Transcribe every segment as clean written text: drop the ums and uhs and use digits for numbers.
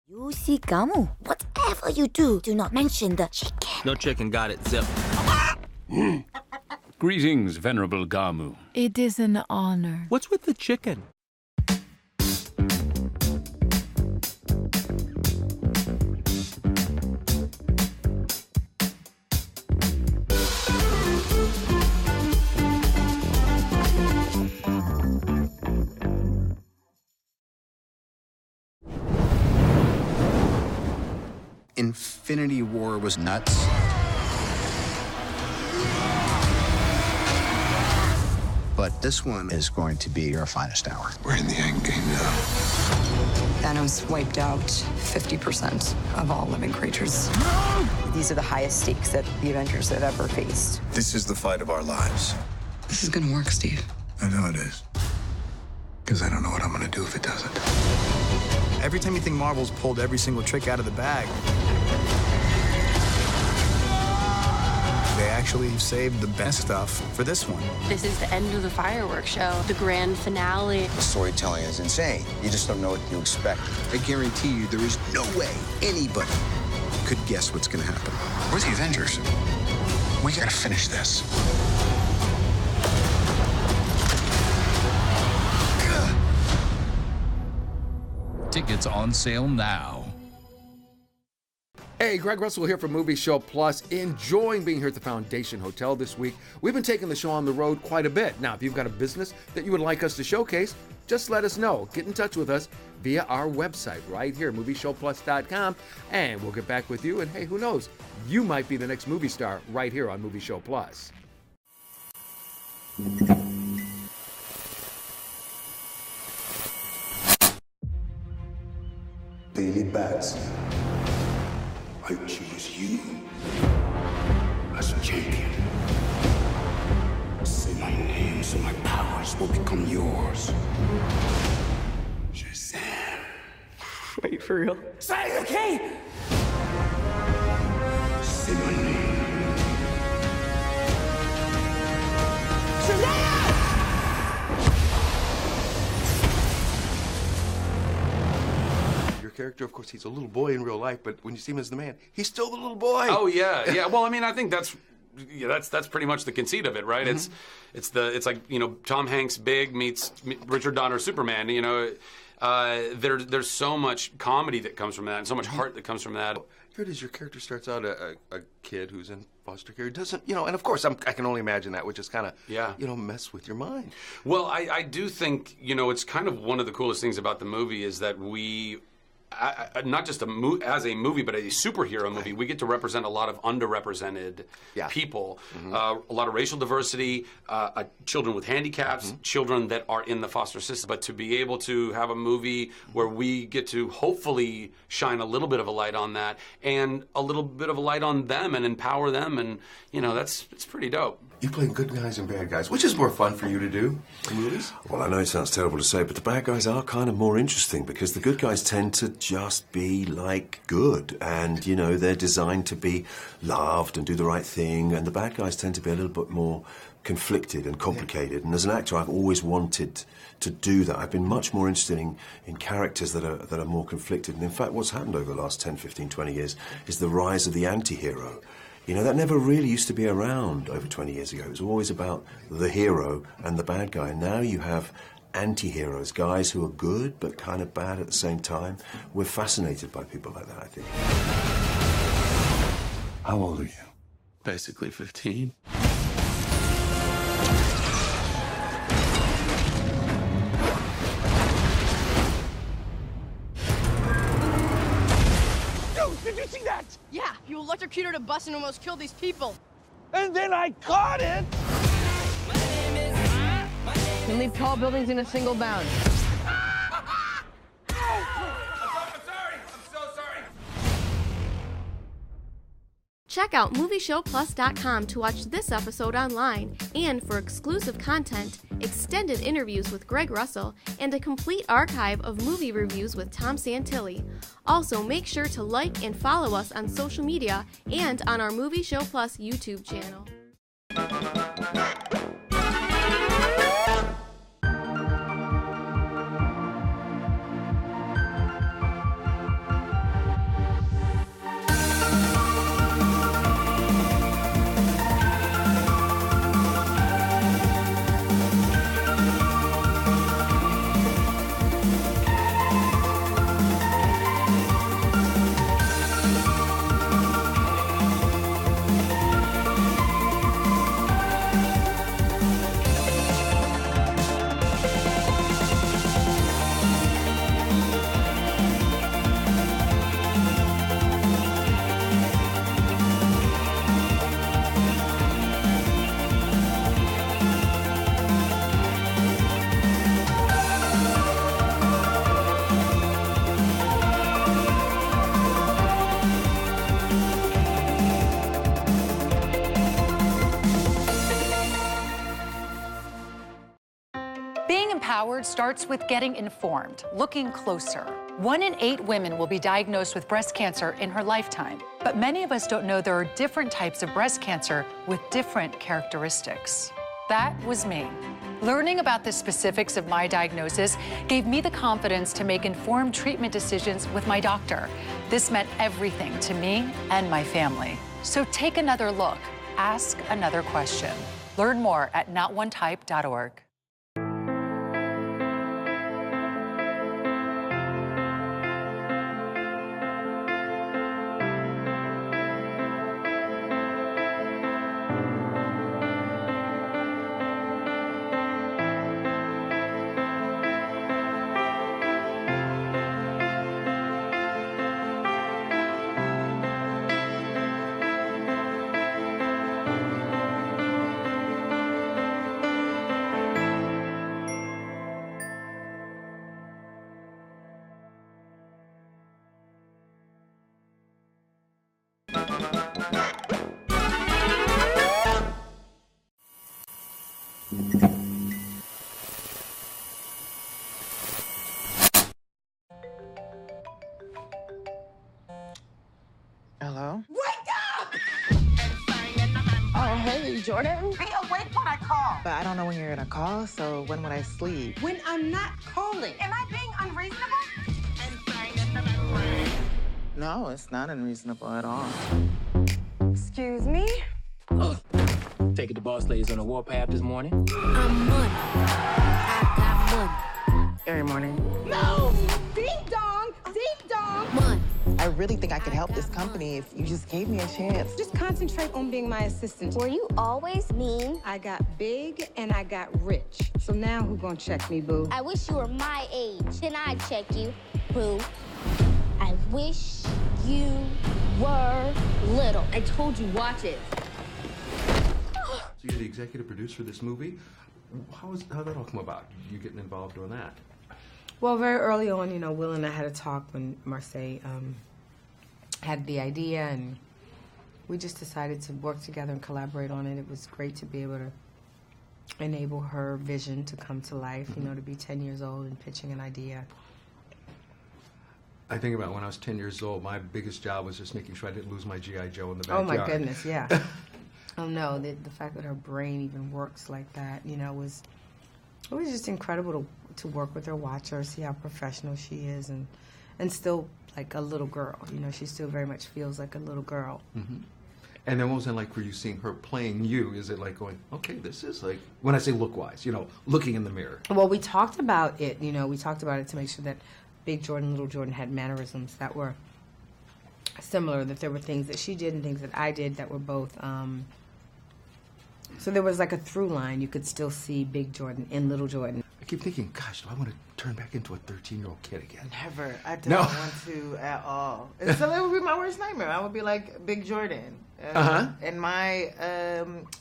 You see, Gamu, whatever you do not mention the chicken. No chicken, got it, zip. Greetings, Venerable Gamu. It is an honor. What's with the chicken? Infinity War was nuts. But this one is going to be your finest hour. We're in the end game now. Thanos wiped out 50% of all living creatures. These are the highest stakes that the Avengers have ever faced. This is the fight of our lives. This is gonna work, Steve. I know it is. Because I don't know what I'm gonna do if it doesn't. Every time you think Marvel's pulled every single trick out of the bag, they actually saved the best stuff for this one. This is the end of the fireworks show, the grand finale. The storytelling is insane. You just don't know what to expect. I guarantee you there is no way anybody could guess what's going to happen. We're the Avengers. We gotta finish this. Tickets on sale now. Hey, Greg Russell here from Movie Show Plus. Enjoying being here at the Foundation Hotel this week. We've been taking the show on the road quite a bit. Now, if you've got a business that you would like us to showcase, just let us know. Get in touch with us via our website right here, movieshowplus.com, and we'll get back with you. And hey, who knows? You might be the next movie star right here on Movie Show Plus. Daily Bats. I choose you as a champion. Say my name so my powers will become yours. Shazam. Wait, for real? Say, okay! Say my name. Your character, of course, he's a little boy in real life, but when you see him as the man, he's still the little boy. Oh yeah. Well, I mean, I think that's pretty much the conceit of it, right? Mm-hmm. It's like, you know, Tom Hanks big meets Richard Donner Superman. You know, there's so much comedy that comes from that, and so much heart that comes from that. Here it is. Your character starts out a kid who's in foster care. Doesn't, you know, and of course I can only imagine that would just kind of, you know, mess with your mind. Well, I do think, you know, it's kind of one of the coolest things about the movie is that we. Not just as a movie, but a superhero movie, we get to represent a lot of underrepresented people, a lot of racial diversity, children with handicaps, children that are in the foster system. But to be able to have a movie where we get to hopefully shine a little bit of a light on that and a little bit of a light on them and empower them, and you know, it's pretty dope. You play good guys and bad guys. Which is more fun for you to do in movies? Well, I know it sounds terrible to say, but the bad guys are kind of more interesting because the good guys tend to just be like good, and you know, they're designed to be loved and do the right thing, and the bad guys tend to be a little bit more conflicted and complicated. And as an actor, I've always wanted to do that. I've been much more interested in characters that are more conflicted. And in fact, what's happened over the last 10, 15, 20 years is the rise of the anti-hero. You know, that never really used to be around over 20 years ago. It was always about the hero and the bad guy. And now you have anti-heroes, guys who are good but kind of bad at the same time. We're fascinated by people like that, I think. How old are you? Basically 15. Did you see that? Yeah, you electrocuted a bus and almost killed these people. And then I caught it! You leave tall buildings in a single bound. Check out MovieShowPlus.com to watch this episode online and for exclusive content, extended interviews with Greg Russell, and a complete archive of movie reviews with Tom Santilli. Also, make sure to like and follow us on social media and on our Movie Show Plus YouTube channel. Howard starts with getting informed, looking closer. 1 in 8 women will be diagnosed with breast cancer in her lifetime. But many of us don't know there are different types of breast cancer with different characteristics. That was me. Learning about the specifics of my diagnosis gave me the confidence to make informed treatment decisions with my doctor. This meant everything to me and my family. So take another look. Ask another question. Learn more at notonetype.org. Hello? Wake up! Oh, hey, Jordan. Be awake when I call. But I don't know when you're gonna call, so when would I sleep? When I'm not calling. Am I being unreasonable? No, it's not unreasonable at all. Excuse me? Taking the boss ladies on a warpath this morning. I'm money. I got money. Every morning. No! Ding dong! Ding dong! Money. I really think I could help this company if you just gave me a chance. Just concentrate on being my assistant. Were you always mean? I got big and I got rich. So now who gonna check me, boo? I wish you were my age. Then I'd check you, boo. I wish you were little. I told you, watch it. So you're the executive producer for this movie. How'd that all come about? You getting involved doing that? Well, very early on, you know, Will and I had a talk when Marseille had the idea, and we just decided to work together and collaborate on it. It was great to be able to enable her vision to come to life, you know, to be 10 years old and pitching an idea. I think about when I was 10 years old, my biggest job was just making sure I didn't lose my G.I. Joe in the backyard. Oh, my goodness, yeah. Oh, no, the fact that her brain even works like that, you know, it was just incredible to work with her, watch her, see how professional she is, and still like a little girl. You know, she still very much feels like a little girl. Mm-hmm. And then what was it like for you seeing her playing you? Is it like going, okay, this is like, when I say look-wise, you know, looking in the mirror? Well, we talked about it, you know, we talked about it to make sure that Big Jordan, Little Jordan had mannerisms that were similar, that there were things that she did and things that I did that were both, so there was like a through line. You could still see Big Jordan and Little Jordan. I keep thinking, gosh, do I want to turn back into a 13-year-old kid again? Never. I don't want to at all. And so that would be my worst nightmare. I would be like Big Jordan. And my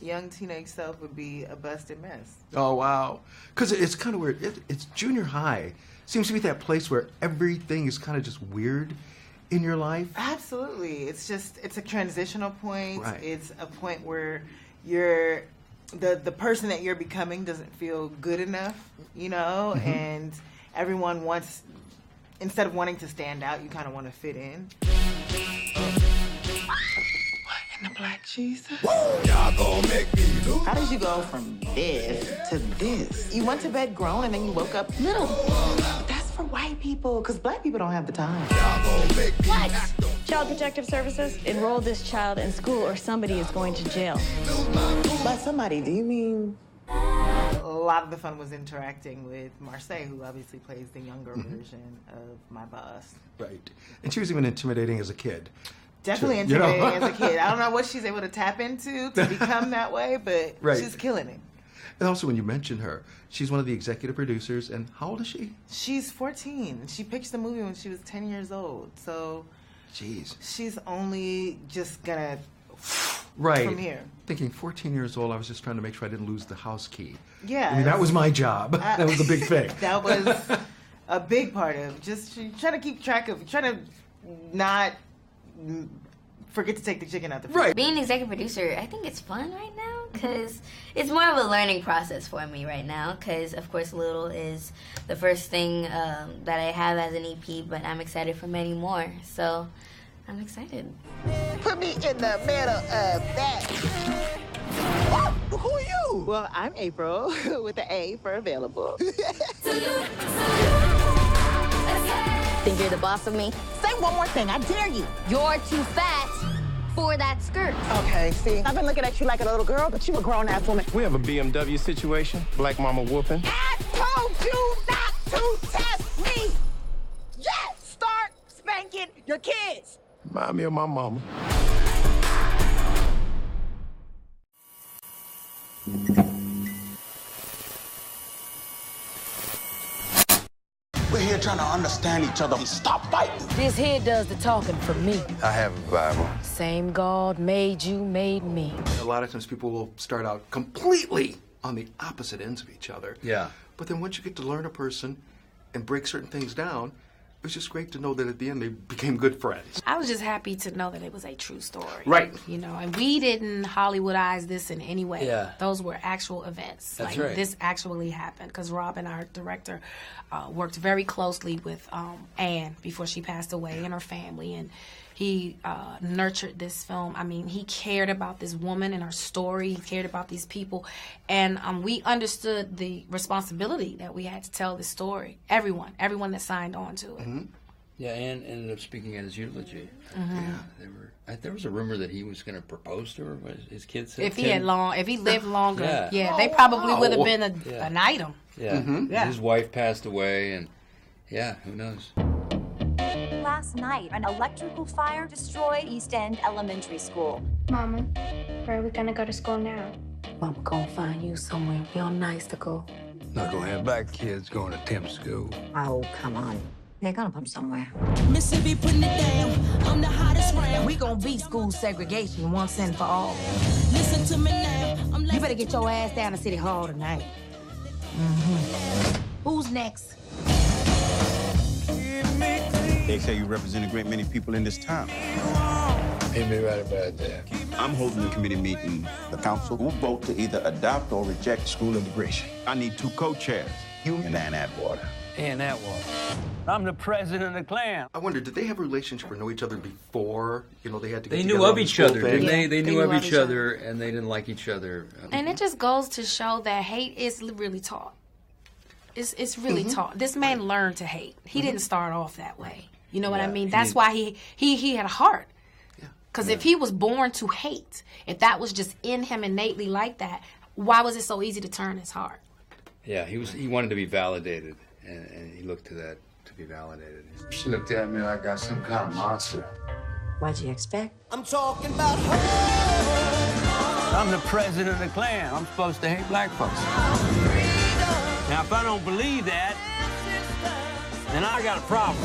young teenage self would be a busted mess. Oh, wow. Because it's kind of weird. It's junior high. Seems to be that place where everything is kind of just weird in your life. Absolutely. It's a transitional point. Right. It's a point where you're the person that you're becoming doesn't feel good enough, you know, Mm-hmm. and everyone wants, instead of wanting to stand out, you kind of want to fit in. What in the black Jesus? Y'all gonna make me lose. How did you go from this to this? You went to bed grown and then you woke up little. That's for white people, because black people don't have the time. Y'all gonna make me What? Child Protective Services, enroll this child in school or somebody is going to jail. By somebody, do you mean? A lot of the fun was interacting with Marseille, who obviously plays the younger version of my boss. Right. And she was even intimidating as a kid. Definitely intimidating as a kid. I don't know what she's able to tap into to become that way, but Right. she's killing it. And also, when you mention her, she's one of the executive producers. And how old is she? She's 14. She pitched the movie when she was 10 years old. So, jeez, she's only just gonna right from here. Thinking 14 years old, I was just trying to make sure I didn't lose the house key. Yeah, I mean, that was my job. That was the big thing. That was a big part of just trying to keep track of, trying to not forget to take the chicken out the fridge. Being an executive producer, I think it's fun right now because it's more of a learning process for me right now, because, of course, Little is the first thing that I have as an EP, but I'm excited for many more, so I'm excited. Put me in the middle of that. Who are you? Well, I'm April, with the A for available. Think you're the boss of me? Say one more thing, I dare you. You're too fat for that skirt. Okay, see, I've been looking at you like a little girl, but you a grown-ass woman. We have a BMW situation, Black Mama whooping. I told you not to test me! Yes! Start spanking your kids! Remind me of my mama. We're here trying to understand each other. Stop fighting. This here does the talking for me. I have a Bible. Same God made you, made me. A lot of times people will start out completely on the opposite ends of each other. Yeah. But then once you get to learn a person and break certain things down, it was just great to know that at the end they became good friends. I was just happy to know that it was a true story. Right. You know, and we didn't Hollywoodize this in any way. Yeah. Those were actual events. That's like, right. This actually happened because Robin, our director, worked very closely with Anne before she passed away and her family, and he nurtured this film. I mean, he cared about this woman and her story. He cared about these people. And we understood the responsibility that we had to tell this story. Everyone that signed on to it. Mm-hmm. Yeah, Anne ended up speaking at his eulogy. Mm-hmm. Yeah, there was a rumor that he was going to propose to her. His kid said If he lived longer, Yeah. they probably would have been an item. Yeah. Mm-hmm. Yeah. His wife passed away, and who knows? Last night, an electrical fire destroyed East End Elementary School. Mama, where are we gonna go to school now? I'm gonna find you somewhere real nice to go. Not gonna have black kids going to temp school. Oh, come on. They're gonna put them somewhere. Mississippi putting it down. I'm the hottest round. We gonna beat school segregation once and for all. Listen to me now. You better get your ass down to City Hall tonight. Who's next? They say you represent a great many people in this town. He'd be right about that. I'm holding a committee meeting. The council will vote to either adopt or reject school integration. I need 2 co-chairs, you and Ann Atwater. Ann Atwater. I'm the president of the Klan. I wonder, did they have a relationship or know each other before? You know, they had to get They together knew on of the each school other, thing? didn't they? They knew of each other. other, and they didn't like each other. And it just goes to show that hate is really taught. It's really taught. This man learned to hate. He didn't start off that way. You know what I mean? That's why he had a heart. Because if he was born to hate, if that was just in him innately like that, why was it so easy to turn his heart? Yeah, he wanted to be validated, and he looked to that to be validated. She looked at me like I got some kind of monster. What'd you expect? I'm talking about I'm the president of the Klan. I'm supposed to hate black folks. Now, if I don't believe that, then I got a problem.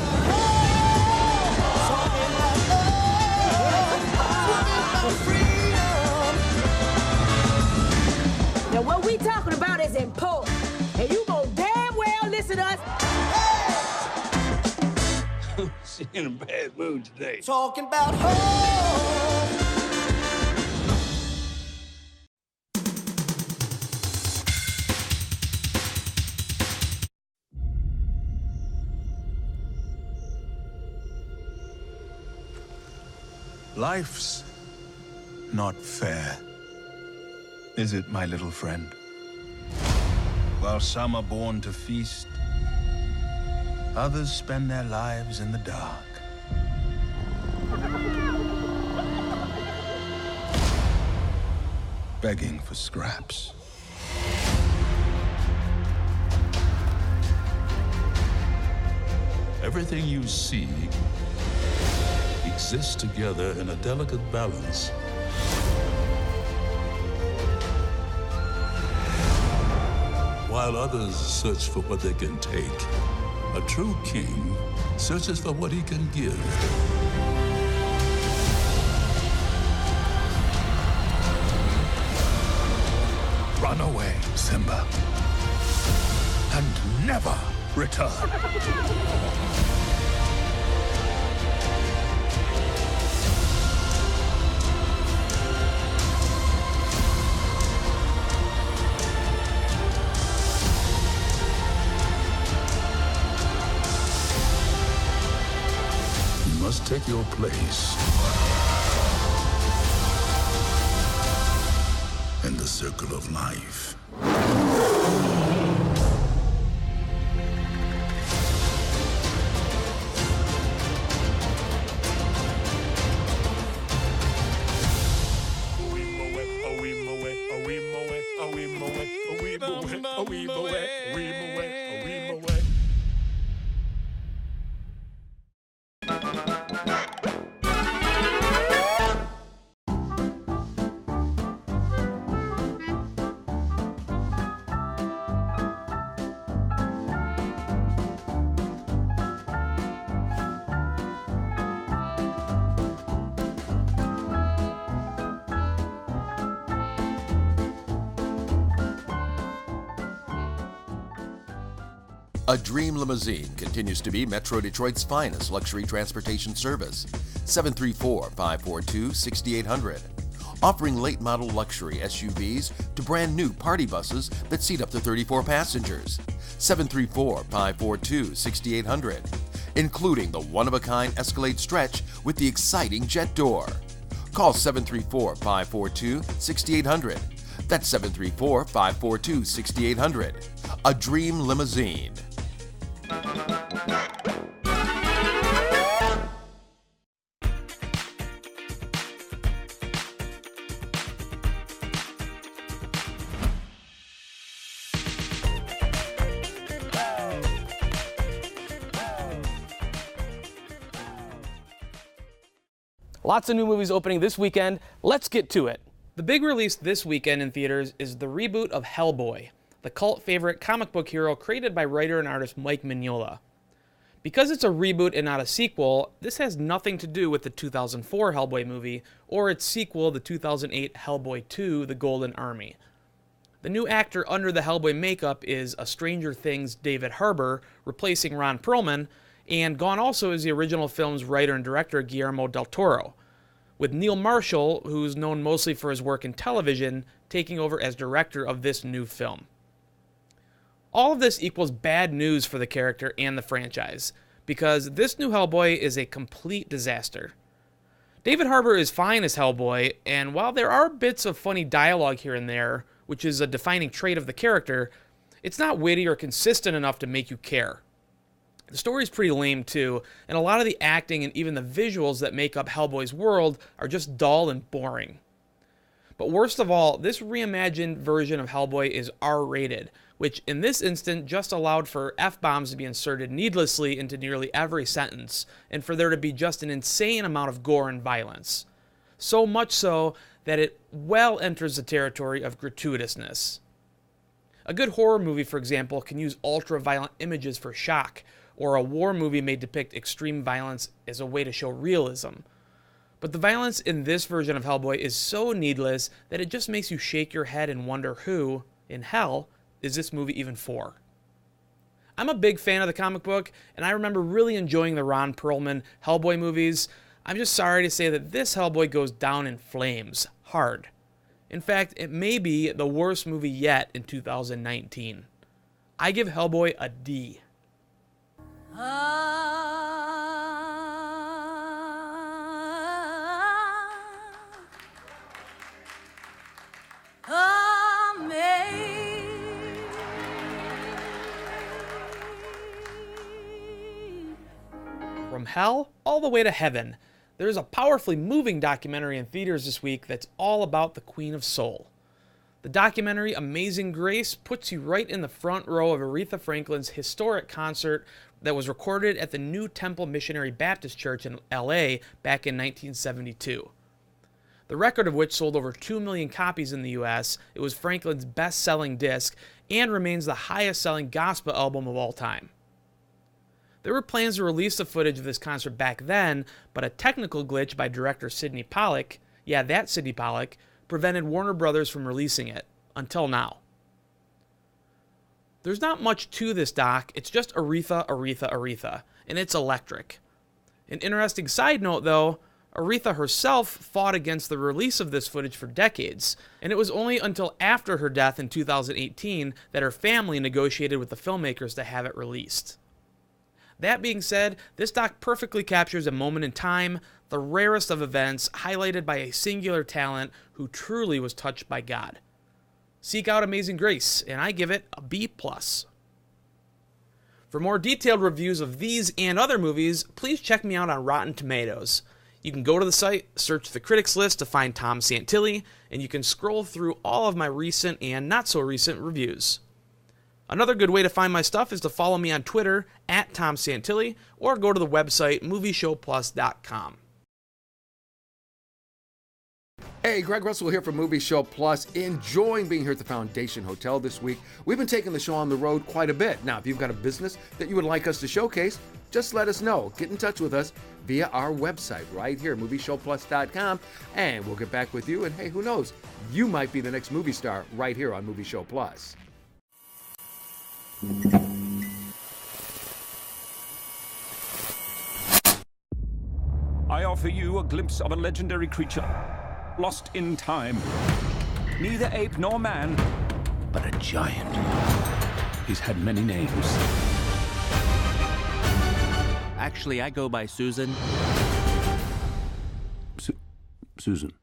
Now, what we talking about is important. And you gon' damn well listen to us. She in a bad mood today. talking about home. Life's not fair, is it, my little friend? While some are born to feast, others spend their lives in the dark. Begging for scraps. Everything you see exists together in a delicate balance. While others search for what they can take, a true king searches for what he can give. Run away, Simba, and never return. your place in the circle of life. A Dream Limousine continues to be Metro Detroit's finest luxury transportation service. 734-542-6800. Offering late model luxury SUVs to brand new party buses that seat up to 34 passengers. 734-542-6800. Including the one-of-a-kind Escalade Stretch with the exciting jet door. Call 734-542-6800. That's 734-542-6800. A Dream Limousine. Lots of new movies opening this weekend. Let's get to it. The big release this weekend in theaters is the reboot of Hellboy, the cult favorite comic book hero created by writer and artist Mike Mignola. Because it's a reboot and not a sequel, this has nothing to do with the 2004 Hellboy movie or its sequel, the 2008 Hellboy 2, The Golden Army. The new actor under the Hellboy makeup is a Stranger Things David Harbour, replacing Ron Perlman, and gone also is the original film's writer and director Guillermo del Toro, with Neil Marshall, who's known mostly for his work in television, taking over as director of this new film. All of this equals bad news for the character and the franchise, because this new Hellboy is a complete disaster. David Harbour is fine as Hellboy, and while there are bits of funny dialogue here and there, which is a defining trait of the character, it's not witty or consistent enough to make you care. The story's pretty lame too, and a lot of the acting and even the visuals that make up Hellboy's world are just dull and boring. But worst of all, this reimagined version of Hellboy is R-rated, which in this instant just allowed for F-bombs to be inserted needlessly into nearly every sentence, and for there to be just an insane amount of gore and violence. So much so that it well enters the territory of gratuitousness. A good horror movie, for example, can use ultra-violent images for shock, or a war movie may depict extreme violence as a way to show realism. But the violence in this version of Hellboy is so needless that it just makes you shake your head and wonder who, in hell, is this movie even for? I'm a big fan of the comic book, and I remember really enjoying the Ron Perlman Hellboy movies. I'm just sorry to say that this Hellboy goes down in flames, hard. In fact, it may be the worst movie yet in 2019. I give Hellboy a D. From hell all the way to heaven, there's a powerfully moving documentary in theaters this week that's all about the Queen of Soul. The documentary Amazing Grace puts you right in the front row of Aretha Franklin's historic concert that was recorded at the New Temple Missionary Baptist Church in LA back in 1972. The record of which sold over 2 million copies in the US, it was Franklin's best-selling disc and remains the highest-selling gospel album of all time. There were plans to release the footage of this concert back then, but a technical glitch by director Sidney Pollack, yeah, that Sidney Pollack, prevented Warner Brothers from releasing it, until now. There's not much to this doc, it's just Aretha, Aretha, Aretha, and it's electric. An interesting side note though, Aretha herself fought against the release of this footage for decades, and it was only until after her death in 2018 that her family negotiated with the filmmakers to have it released. That being said, this doc perfectly captures a moment in time, the rarest of events, highlighted by a singular talent who truly was touched by God. Seek out Amazing Grace, and I give it a B+. For more detailed reviews of these and other movies, please check me out on Rotten Tomatoes. You can go to the site, search the critics list to find Tom Santilli, and you can scroll through all of my recent and not so recent reviews. Another good way to find my stuff is to follow me on Twitter at Tom Santilli, or go to the website movieshowplus.com. Hey, Greg Russell here from Movie Show Plus, enjoying being here at the Foundation Hotel this week. We've been taking the show on the road quite a bit. Now, if you've got a business that you would like us to showcase, just let us know. Get in touch with us via our website right here, movieshowplus.com, and we'll get back with you. And hey, who knows? You might be the next movie star right here on Movie Show Plus. I offer you a glimpse of a legendary creature, lost in time. Neither ape nor man, but a giant. He's had many names. Actually, I go by Susan. Susan?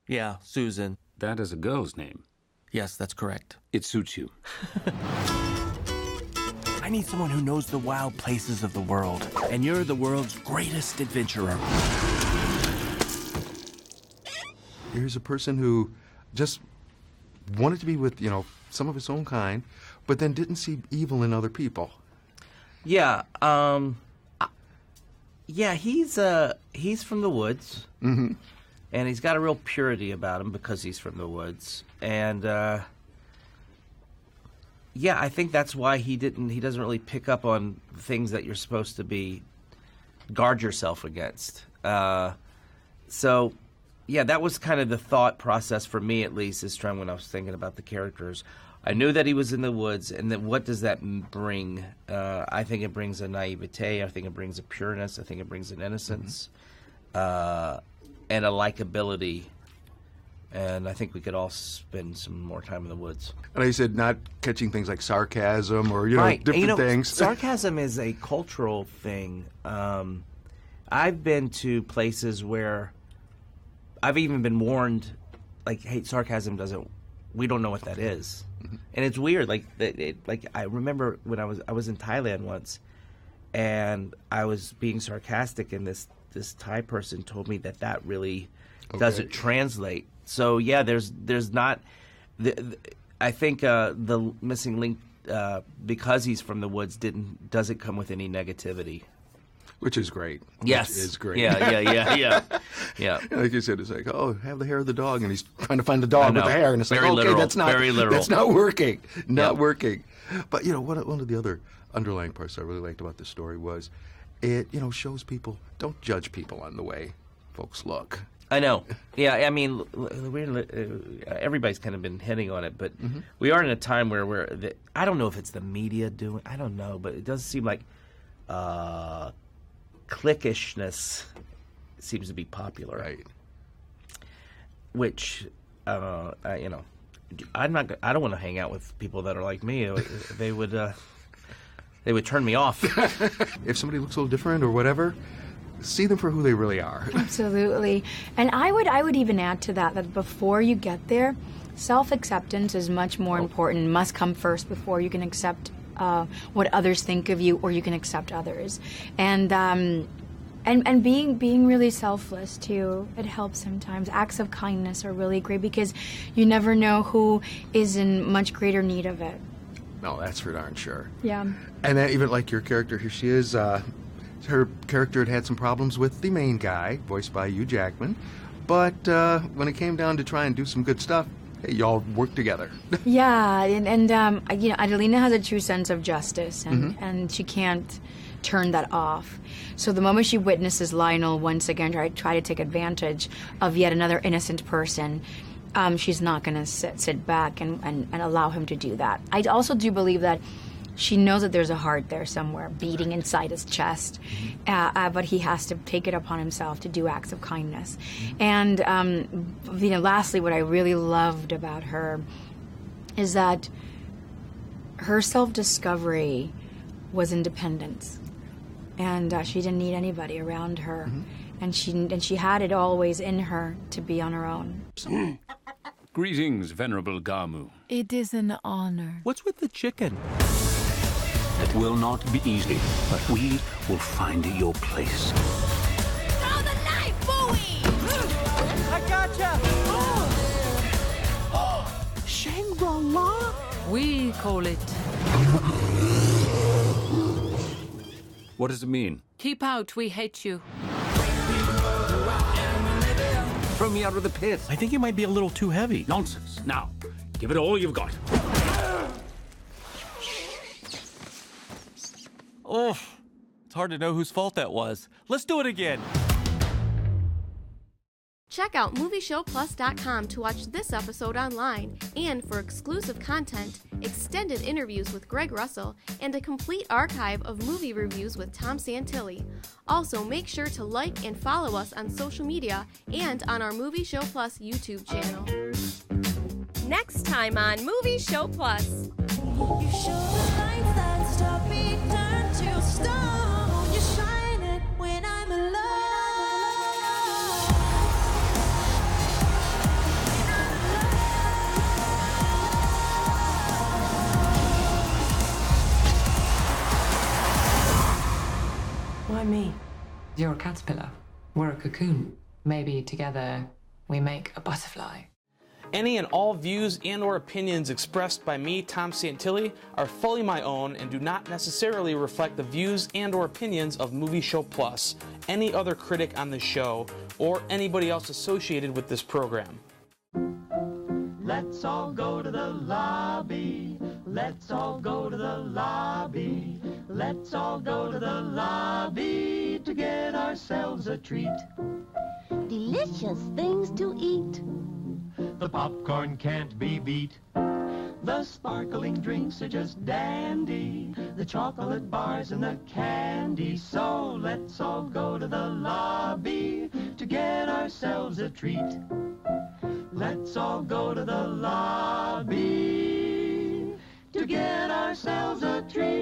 Yeah, Susan. That is a girl's name. Yes, that's correct. It suits you. I need someone who knows the wild places of the world, and you're the world's greatest adventurer. Here's a person who just wanted to be with, some of his own kind, but then didn't see evil in other people. Yeah, he's from the woods. Mm-hmm. And he's got a real purity about him because he's from the woods. And, I think that's why he doesn't really pick up on things that you're supposed to guard yourself against. That was kind of the thought process for me, at least, this time when I was thinking about the characters. I knew that he was in the woods, and then what does that bring? I think it brings a naivete. I think it brings a pureness. I think it brings an innocence, and a likability. And I think we could all spend some more time in the woods. And you said not catching things like sarcasm or, right. different things. Sarcasm is a cultural thing. I've been to places where I've even been warned, like, hey, sarcasm we don't know what that is. Mm-hmm. And it's weird. Like I remember when I was in Thailand once, and I was being sarcastic, and this Thai person told me that really doesn't translate. So yeah, there's not. I think the missing link, because he's from the woods, doesn't come with any negativity. Which is great. Yes. Which is great. Yeah. Like you said, it's like, have the hair of the dog, and he's trying to find the dog with the hair, and it's very literal. That's not working. Not working. But one of the other underlying parts I really liked about this story was it shows people, don't judge people on the way folks look. I know. Yeah, I mean, everybody's kind of been hitting on it, but we are in a time where I don't know if it's the media doing, I don't know, but it does seem like cliquishness seems to be popular. Right. Which, I don't want to hang out with people that are like me. They would turn me off. If somebody looks a little different or whatever, see them for who they really are. Absolutely. And I would even add to that before you get there, self-acceptance is much more important, must come first before you can accept what others think of you, or you can accept others. And being really selfless too, it helps sometimes. Acts of kindness are really great because you never know who is in much greater need of it. No, that's for darn sure. Yeah. And then even like your character, here she is, her character had some problems with the main guy, voiced by Hugh Jackman, but when it came down to try and do some good stuff, hey, y'all work together. Yeah, and Adelina has a true sense of justice, and she can't turn that off. So the moment she witnesses Lionel once again try to take advantage of yet another innocent person, she's not going to sit back and allow him to do that. I also do believe that she knows that there's a heart there somewhere beating inside his chest, but he has to take it upon himself to do acts of kindness. And lastly, what I really loved about her is that her self-discovery was independence. and she didn't need anybody around her, and she had it always in her to be on her own. Greetings, Venerable Gamu. It is an honor. What's with the chicken? It will not be easy, but we will find your place. Throw the knife, Bowie! I gotcha! Shangri-La? We call it. What does it mean? Keep out, we hate you. Throw me out of the pit. I think you might be a little too heavy. Nonsense. Now, give it all you've got. Oh, it's hard to know whose fault that was. Let's do it again. Check out MovieShowPlus.com to watch this episode online and for exclusive content, extended interviews with Greg Russell, and a complete archive of movie reviews with Tom Santilli. Also, make sure to like and follow us on social media and on our Movie Show Plus YouTube channel. Next time on Movie Show Plus. You show the lights that stop me, turn to stone. You shine it when I'm alone. Why me? You're a caterpillar. We're a cocoon. Maybe together we make a butterfly. Any and all views and or opinions expressed by me, Tom Santilli, are fully my own and do not necessarily reflect the views and or opinions of Movie Show Plus, any other critic on the show, or anybody else associated with this program. Let's all go to the lobby. Let's all go to the lobby. Let's all go to the lobby to get ourselves a treat. Delicious things to eat. The popcorn can't be beat. The sparkling drinks are just dandy. The chocolate bars and the candy. So let's all go to the lobby to get ourselves a treat. Let's all go to the lobby to get ourselves a treat.